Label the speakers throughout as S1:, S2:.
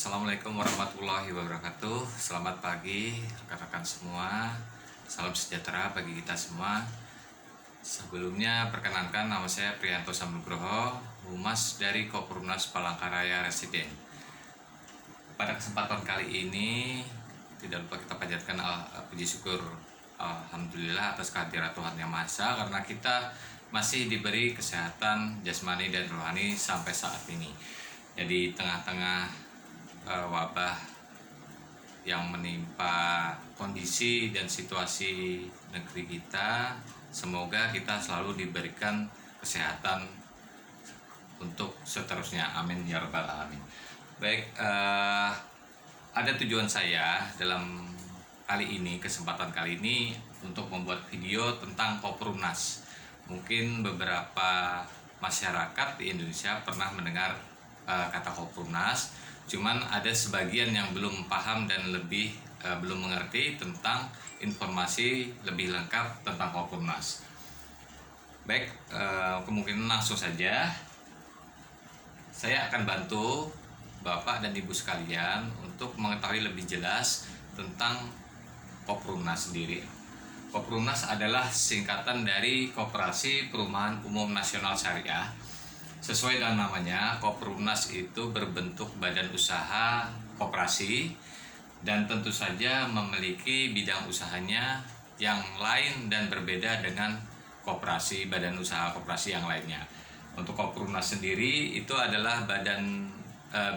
S1: Assalamualaikum warahmatullahi wabarakatuh. Selamat pagi rekan-rekan semua. Salam sejahtera bagi kita semua. Sebelumnya perkenankan, nama saya Priyanto Samnugroho, Humas dari Koperumnas Palangkaraya Residen. Pada kesempatan kali ini tidak lupa kita panjatkan puji syukur alhamdulillah atas kehadiran Tuhan Yang Maha Esa, karena kita masih diberi kesehatan jasmani dan rohani sampai saat ini. Jadi tengah-tengah wabah yang menimpa kondisi dan situasi negeri kita, semoga kita selalu diberikan kesehatan untuk seterusnya, amin ya rabbal alamin. Baik, ada tujuan saya dalam kesempatan kali ini untuk membuat video tentang Koperumnas. Mungkin beberapa masyarakat di Indonesia pernah mendengar kata Koperumnas, cuman ada sebagian yang belum paham dan belum mengerti tentang informasi lebih lengkap tentang Koperumnas. Baik, kemungkinan langsung saja saya akan bantu Bapak dan Ibu sekalian untuk mengetahui lebih jelas tentang Koperumnas sendiri. Koperumnas adalah singkatan dari Koperasi Perumahan Umum Nasional Syariah. Sesuai dengan namanya, Koperumnas itu berbentuk badan usaha koperasi dan tentu saja memiliki bidang usahanya yang lain dan berbeda dengan badan usaha koperasi yang lainnya. Untuk Koperumnas sendiri itu adalah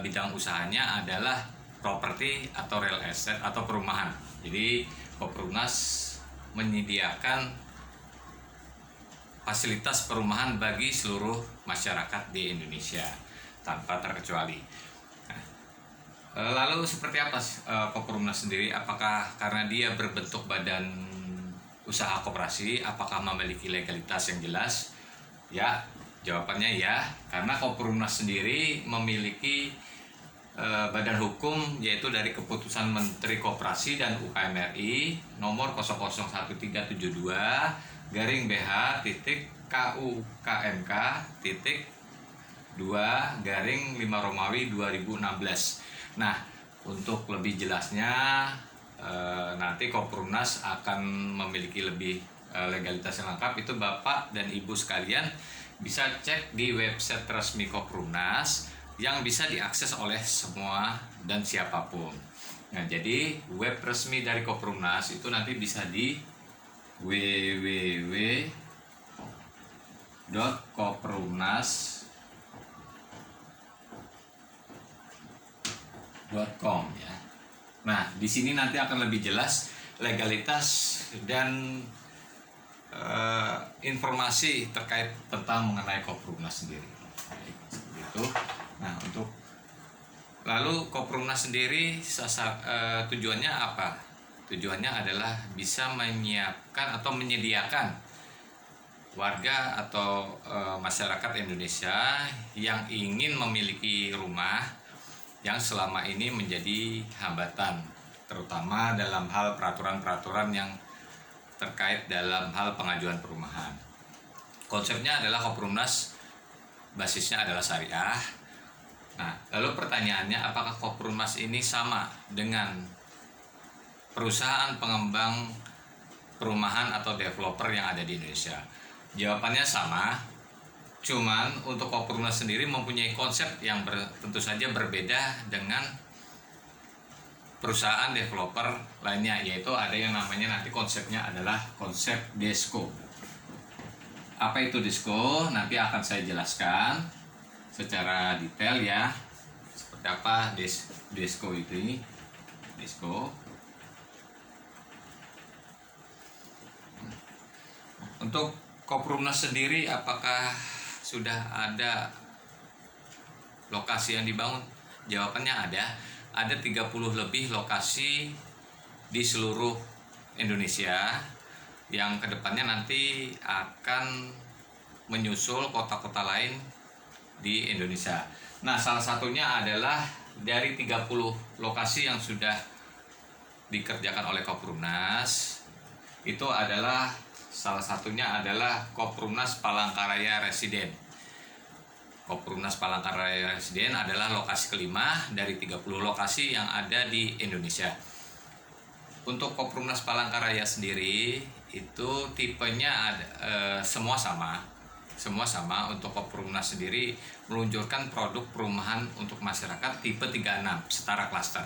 S1: bidang usahanya adalah properti atau real estate atau perumahan. Jadi Koperumnas menyediakan fasilitas perumahan bagi seluruh masyarakat di Indonesia tanpa terkecuali. Lalu seperti apa Koperumnas sendiri? Apakah karena dia berbentuk badan usaha koperasi, apakah memiliki legalitas yang jelas? Ya, jawabannya ya, karena Koperumnas sendiri memiliki badan hukum, yaitu dari Keputusan Menteri Koperasi dan UKM RI nomor 00132-BH-KU-KMK-2-5 Nah, untuk lebih jelasnya nanti Koperumnas akan memiliki lebih legalitas yang lengkap. Itu Bapak dan Ibu sekalian bisa cek di website resmi Koperumnas yang bisa diakses oleh semua dan siapapun. Nah, jadi web resmi dari Koperumnas itu nanti bisa di www.koperumnas.com ya. Nah, di sini nanti akan lebih jelas legalitas dan informasi terkait tentang mengenai Koperumnas sendiri. Seperti itu. Nah, lalu Koperumnas sendiri tujuannya apa? Tujuannya adalah bisa menyiapkan atau menyediakan warga atau masyarakat Indonesia yang ingin memiliki rumah yang selama ini menjadi hambatan, terutama dalam hal peraturan-peraturan yang terkait dalam hal pengajuan perumahan. Konsepnya adalah Koperumnas basisnya adalah syariah. Nah, lalu pertanyaannya, apakah Koperumnas ini sama dengan perusahaan pengembang perumahan atau developer yang ada di Indonesia? Jawabannya sama, cuman untuk Koperumnas sendiri mempunyai konsep yang tentu saja berbeda dengan perusahaan developer lainnya, yaitu ada yang namanya nanti konsepnya adalah konsep DESCO. Apa itu DESCO? Nanti akan saya jelaskan secara detail ya. Seperti apa DESCO itu? DESCO. Untuk Koperumnas sendiri, apakah sudah ada lokasi yang dibangun? Jawabannya ada. Ada 30 lebih lokasi di seluruh Indonesia yang kedepannya nanti akan menyusul kota-kota lain di Indonesia. Nah, salah satunya adalah dari 30 lokasi yang sudah dikerjakan oleh Koperumnas, itu adalah salah satunya adalah Koperumnas Palangkaraya Residen. Koperumnas Palangkaraya Residen adalah lokasi kelima dari 30 lokasi yang ada di Indonesia. Untuk Koperumnas Palangkaraya sendiri itu tipenya ada, semua sama. Untuk Koperumnas sendiri meluncurkan produk perumahan untuk masyarakat tipe 36 setara klaster.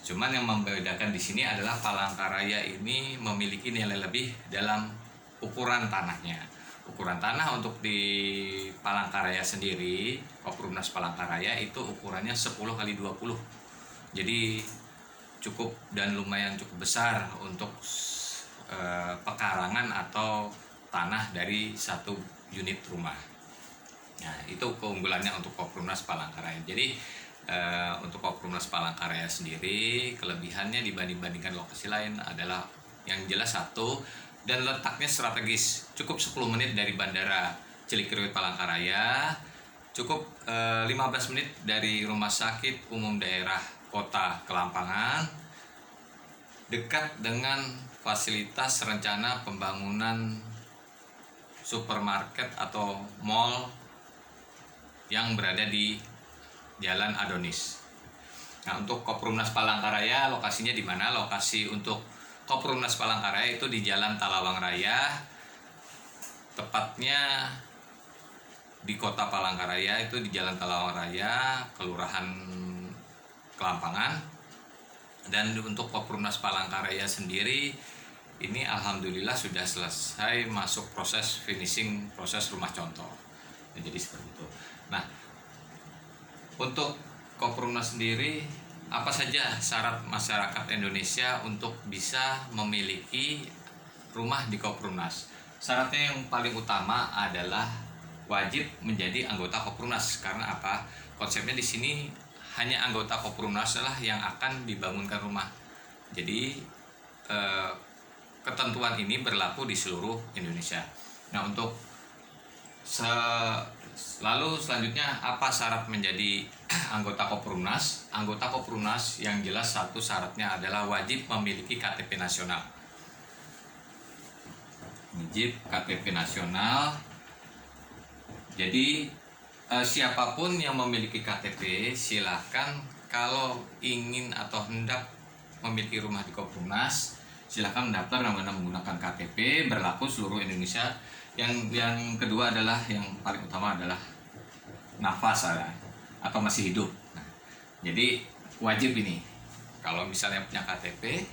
S1: Cuman yang membedakan di sini adalah Palangkaraya ini memiliki nilai lebih dalam ukuran tanahnya. Ukuran tanah untuk di Palangkaraya sendiri, Koperumnas Palangkaraya itu ukurannya 10x20. Jadi cukup dan lumayan cukup besar untuk pekarangan atau tanah dari satu unit rumah. Nah, itu keunggulannya untuk Koperumnas Palangkaraya. Jadi untuk Koperumnas Palangkaraya sendiri, kelebihannya dibandingkan lokasi lain adalah yang jelas satu, dan letaknya strategis, cukup 10 menit dari Bandara Cilikriwut Palangkaraya, cukup 15 menit dari Rumah Sakit Umum Daerah Kota Kelampangan, dekat dengan fasilitas rencana pembangunan supermarket atau mall yang berada di Jalan Adonis. Nah, untuk Koperumnas Palangkaraya lokasinya di mana? Lokasi untuk Koperumnas Palangkaraya itu di Jalan Talawang Raya, tepatnya di Kota Palangkaraya itu di Jalan Talawang Raya, Kelurahan Kelampangan. Dan untuk Koperumnas Palangkaraya sendiri ini alhamdulillah sudah selesai masuk proses finishing, proses rumah contoh. Nah, jadi seperti itu. Nah, untuk Koperumnas sendiri, apa saja syarat masyarakat Indonesia untuk bisa memiliki rumah di Koperumnas? Syaratnya yang paling utama adalah wajib menjadi anggota Koperumnas. Karena apa? Konsepnya di sini hanya anggota Koperumnas lah yang akan dibangunkan rumah. Jadi ketentuan ini berlaku di seluruh Indonesia. Nah, untuk lalu selanjutnya apa syarat menjadi anggota Koperumnas? Anggota Koperumnas yang jelas satu syaratnya adalah wajib memiliki KTP nasional. Wajib KTP nasional. Jadi siapapun yang memiliki KTP silahkan, kalau ingin atau hendak memiliki rumah di Koperumnas, silahkan mendaftar dengan menggunakan KTP berlaku seluruh Indonesia. Yang kedua adalah, yang paling utama adalah nafas atau masih hidup. Nah, jadi wajib ini, kalau misalnya punya KTP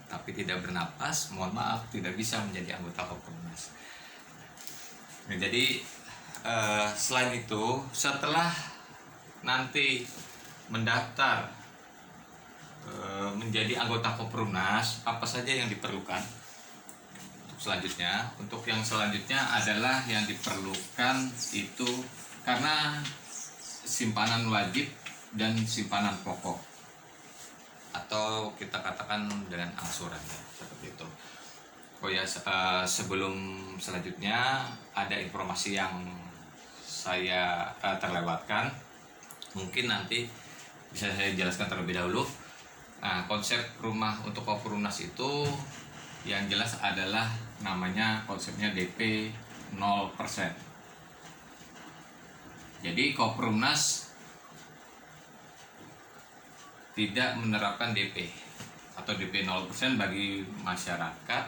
S1: tapi tidak bernapas, mohon maaf tidak bisa menjadi anggota Koperumnas. Nah, jadi selain itu, setelah nanti mendaftar menjadi anggota Koperumnas, apa saja yang diperlukan? Untuk yang selanjutnya adalah yang diperlukan itu karena simpanan wajib dan simpanan pokok, atau kita katakan dengan angsuran, seperti itu. Oh ya, sebelum selanjutnya ada informasi yang saya terlewatkan, mungkin nanti bisa saya jelaskan terlebih dahulu. Nah, konsep rumah untuk Koperumnas itu yang jelas adalah namanya konsepnya DP 0%. Jadi Koperumnas tidak menerapkan DP atau DP 0% bagi masyarakat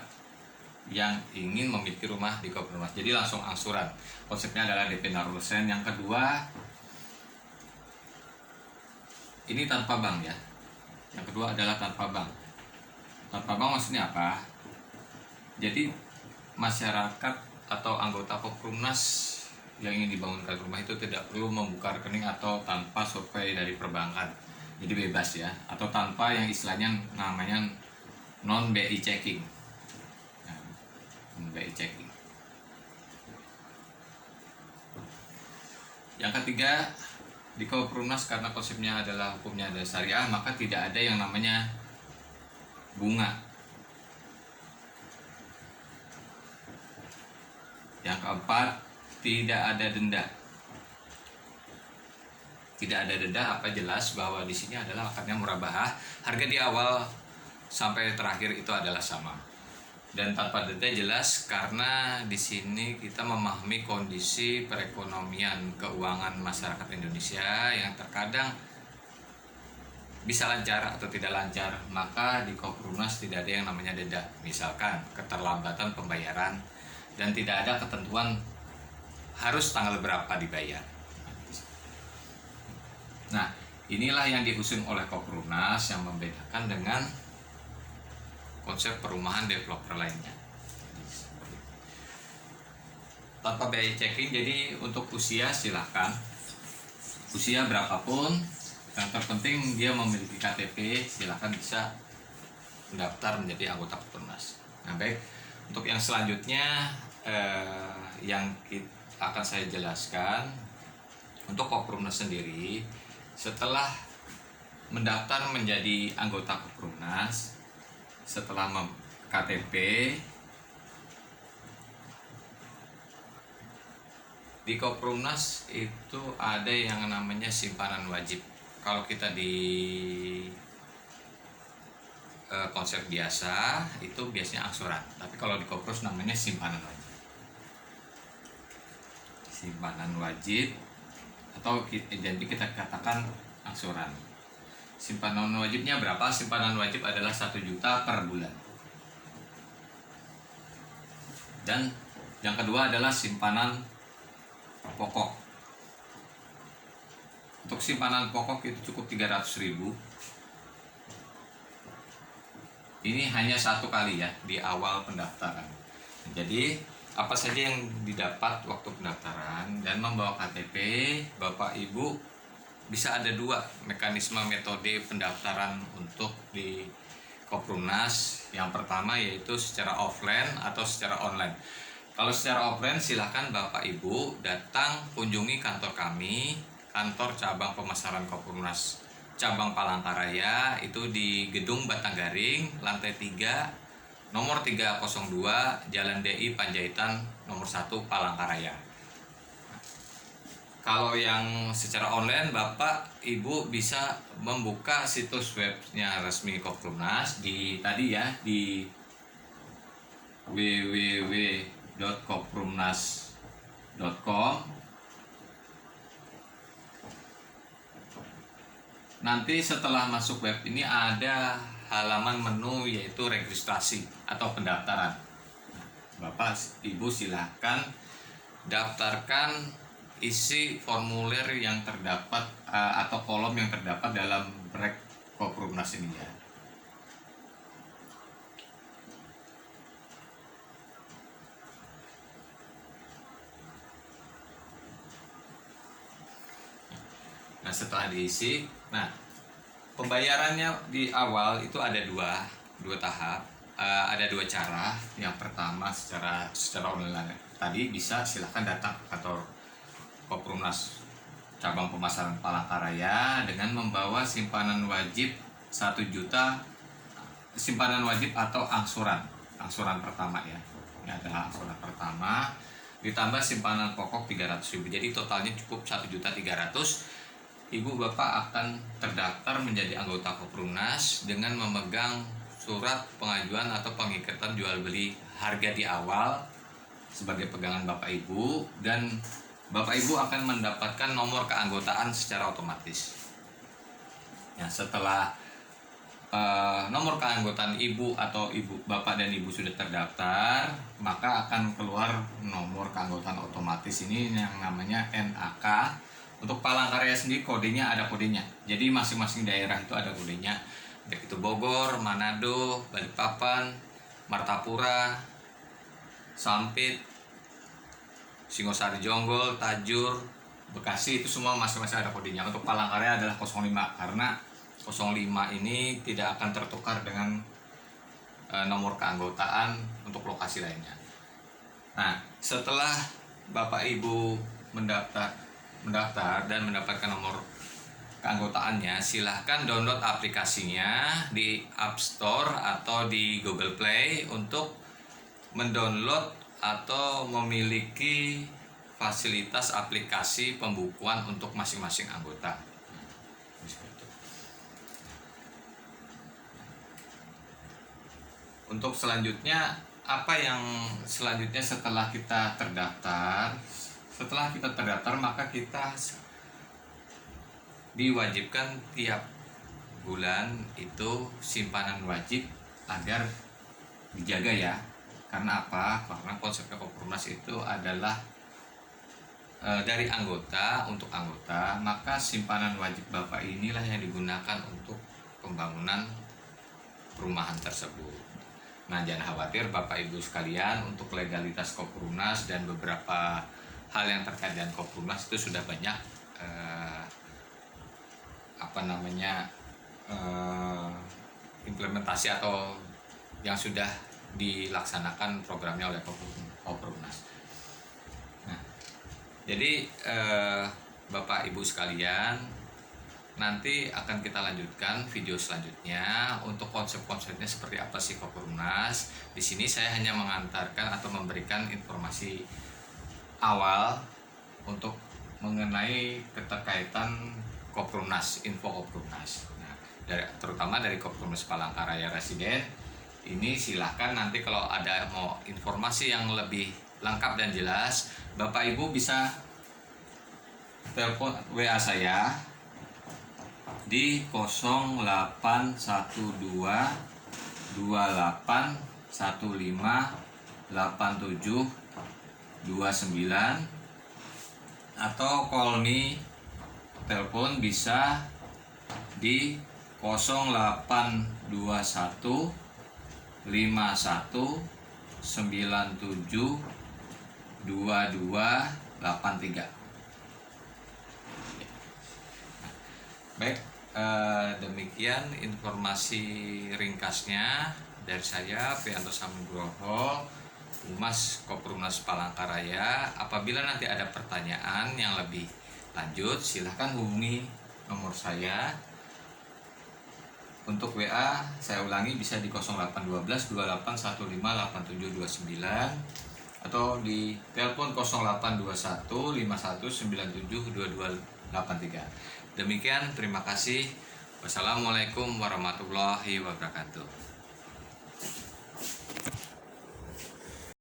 S1: yang ingin memiliki rumah di Koperumnas. Jadi langsung angsuran. Konsepnya adalah DP 0%. Yang kedua, ini tanpa bank ya. Yang kedua adalah tanpa bank. Tanpa bank maksudnya apa? Jadi masyarakat atau anggota Koperumnas yang ingin dibangunkan rumah itu tidak perlu membuka rekening atau tanpa survei dari perbankan. Jadi bebas ya, atau tanpa yang istilahnya namanya non BI checking. BI checking. Yang ketiga, di Koperumnas karena konsepnya adalah hukumnya adalah syariah, maka tidak ada yang namanya bunga. Yang keempat, tidak ada denda. Tidak ada denda, apa jelas bahwa di sini adalah akadnya murabahah. Harga di awal sampai terakhir itu adalah sama. dan tanpa detail jelas karena di sini kita memahami kondisi perekonomian keuangan masyarakat Indonesia yang terkadang bisa lancar atau tidak lancar. Maka di Koprunas tidak ada yang namanya denda, misalkan keterlambatan pembayaran dan tidak ada ketentuan harus tanggal berapa dibayar. Nah, inilah yang diusung oleh Koprunas yang membedakan dengan konsep perumahan developer lainnya. Tanpa biaya checking, jadi untuk usia silahkan, usia berapapun, yang terpenting dia memiliki KTP, silahkan bisa mendaftar menjadi anggota Koprunas. Nah baik, untuk yang selanjutnya yang akan saya jelaskan untuk Koprunas sendiri. Setelah mendaftar menjadi anggota Koprunas, setelah KTP, di Koprunas itu ada yang namanya simpanan wajib. Kalau kita di konsep biasa itu biasanya angsuran, tapi kalau di Koprunas namanya simpanan wajib. Simpanan wajib atau jadi kita katakan angsuran. Simpanan wajibnya berapa? Simpanan wajib adalah 1 juta per bulan. Dan yang kedua adalah simpanan pokok. Untuk simpanan pokok itu cukup 300.000. Ini hanya 1 kali ya di awal pendaftaran. Jadi apa saja yang didapat waktu pendaftaran dan membawa KTP, Bapak Ibu bisa ada 2 mekanisme metode pendaftaran untuk di Koprunas. Yang pertama yaitu secara offline atau secara online. Kalau secara offline silahkan Bapak Ibu datang kunjungi kantor kami, kantor cabang pemasaran Koprunas cabang Palangkaraya, itu di Gedung Batanggaring, lantai 3, nomor 302, Jalan DI Panjaitan nomor 1 Palangkaraya. Kalau yang secara online, Bapak Ibu bisa membuka situs webnya resmi Koprunas di www.koprunas.com. Nanti setelah masuk web ini ada halaman menu yaitu registrasi atau pendaftaran. Bapak Ibu silahkan daftarkan isi formulir yang terdapat atau kolom yang terdapat dalam rek Koprunas ini ya. Nah setelah diisi, nah pembayarannya di awal itu ada dua tahap, ada 2 cara. Yang pertama secara online tadi bisa silahkan datang ke kantor Koprunas cabang pemasaran Palangkaraya dengan membawa simpanan wajib 1 juta, simpanan wajib atau angsuran pertama ya. Ini adalah angsuran pertama ditambah simpanan pokok 300.000. Jadi totalnya cukup 1.300.000. Ibu Bapak akan terdaftar menjadi anggota Koprunas dengan memegang surat pengajuan atau pengikatan jual beli harga di awal sebagai pegangan Bapak Ibu, dan Bapak Ibu akan mendapatkan nomor keanggotaan secara otomatis. Ya, setelah nomor keanggotaan Ibu atau Bapak dan Ibu sudah terdaftar, maka akan keluar nomor keanggotaan otomatis ini yang namanya NAK. Untuk Palangkaraya sendiri kodenya ada kodenya. Jadi masing-masing daerah itu ada kodenya. Baik itu Bogor, Manado, Balikpapan, Martapura, Sampit, Singosari Jonggol, Tajur, Bekasi, itu semua masing-masing ada kodenya. Untuk Palangkaraya adalah 05 karena 05 ini tidak akan tertukar dengan nomor keanggotaan untuk lokasi lainnya. Nah, setelah Bapak Ibu mendaftar dan mendapatkan nomor keanggotaannya, silahkan download aplikasinya di App Store atau di Google Play untuk mendownload atau memiliki fasilitas aplikasi pembukuan untuk masing-masing anggota. Untuk selanjutnya apa yang selanjutnya setelah kita terdaftar? Setelah kita terdaftar, maka kita diwajibkan tiap bulan itu simpanan wajib agar dijaga ya. Karena apa? Karena konsepnya Koppernas itu adalah dari anggota untuk anggota, maka simpanan wajib Bapak inilah yang digunakan untuk pembangunan perumahan tersebut. Nah, jangan khawatir Bapak Ibu sekalian, untuk legalitas Koppernas dan beberapa hal yang terkait dengan Koppernas itu sudah banyak implementasi atau yang sudah dilaksanakan programnya oleh Koppernas. Nah, jadi Bapak Ibu sekalian, nanti akan kita lanjutkan video selanjutnya untuk konsep-konsepnya seperti apa sih Koppernas. Di sini saya hanya mengantarkan atau memberikan informasi awal untuk mengenai keterkaitan Koppernas, info Koppernas. Nah, terutama dari Koppernas Palangkaraya Residen. Ini silahkan nanti kalau ada mau informasi yang lebih lengkap dan jelas, Bapak Ibu bisa telepon WA saya di 0812 28 15 87 29 atau call me telepon bisa di 0821 51 97 2283. Baik, demikian informasi ringkasnya dari saya, Priyanto Samnugroho, Humas Koppernas Palangkaraya. Apabila nanti ada pertanyaan yang lebih lanjut, silahkan hubungi nomor saya. Untuk WA saya ulangi bisa di 0812 2815 8729 atau di telepon 0821 5197 2283. Demikian, terima kasih. Wassalamualaikum warahmatullahi wabarakatuh.